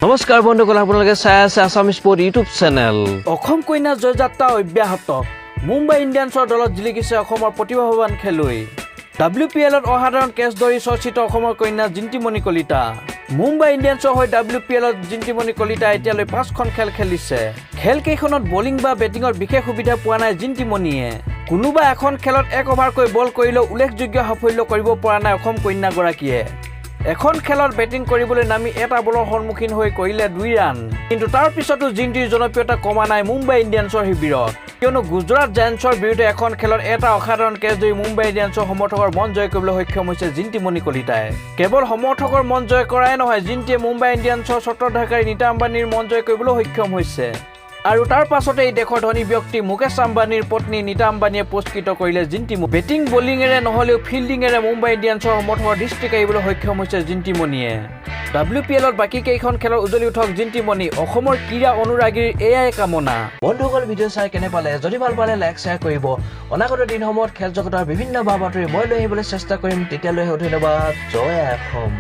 নমস্কাৰ বন্ধুসকল আপোনালোকে চাই আছে Assam sports YouTube channel Assam কন্যা জয়যাত্ৰা অব্যাহত মুম্বাই ইণ্ডিয়ানছৰ দলত জিলিকিছে অসমৰ প্ৰতিভাৱান খেলুৱৈ WPLত অসাধাৰণ কেচ ধৰি চৰ্চিত অসমৰ কন্যা জিন্টিমনি কলিতা মুম্বাই ইণ্ডিয়ানছৰ হৈ WPLত জিন্টিমনি কলিতা এতিয়ালৈ 5খন খেল খেলিছে খেলকেইখনত বলিং বা বেটিঙৰ বিশেষ সুবিধা পোৱা নাই জিন্টিমনিয়ে কোনোবা এখন খেলত এক অভাৰকৈ বল কৰিলেও উল্লেখযোগ্য সাফল্য কৰিব পৰা নাই অসম কন্যাগৰাকীয়ে এখন খেলত বেটিং কৰিবলৈ নামি এটা বলৰ সন্মুখীন হৈ কৰিলে 2 ৰান কিন্তু তাৰ পিছতো জিন্টিৰ জনপ্ৰিয়তা কমা নাই মুম্বাই ইণ্ডিয়ানছৰ শিবিৰত কিয়নো গুজৰাট জায়ান্টছৰ বিৰুদ্ধে এখন খেলত এটা অসাধাৰণ কেচ ধৰি মুম্বাই ইণ্ডিয়ানছৰ সমৰ্থকৰ মন জয় কৰিবলৈ সক্ষম হৈছে জিন্টিমনি কলিতাই কেৱল সমৰ্থকৰ মন জয় কৰাই নহয় জিন্টিয়ে মুম্বাই ইণ্ডিয়ানছৰ স্বত্বাধিকাৰী নীতা আম্বানীৰ মন জয় কৰিবলৈ সক্ষম হৈছে আৰু তাৰ পাছতে এই দেশৰ ধনী ব্যক্তি মুকেশ আম্বানীৰ পত্নী নীতা আম্বানীয়ে পুৰস্কৃত কৰিলে জিন্টিমনি বেটিং বলিঙেৰে নহলেও ফিল্ডিঙেৰে মুম্বাই ইণ্ডিয়ানছৰ সমৰ্থকৰ দৃষ্টি কাঢ়িবলৈ সক্ষম হৈছে জিন্টিমনিয়ে WPLত বাকী কেইখন খেলত উজলি উঠক জিন্টিমনি অসমৰ ক্ৰীড়া অনুৰাগীৰ এয়াই কামনা বন্ধুসকল ভিডিঅ' চাই কেনে পালে যদি ভাল পালে লাইক শ্বেয়াৰ কৰিব অনাগত দিনসমূহত খেল জগতৰ বিভিন্ন বাতৰি মই লৈ আহিবলৈ চেষ্টা কৰিম তেতিয়ালৈ ধন্যবাদ জয় অসম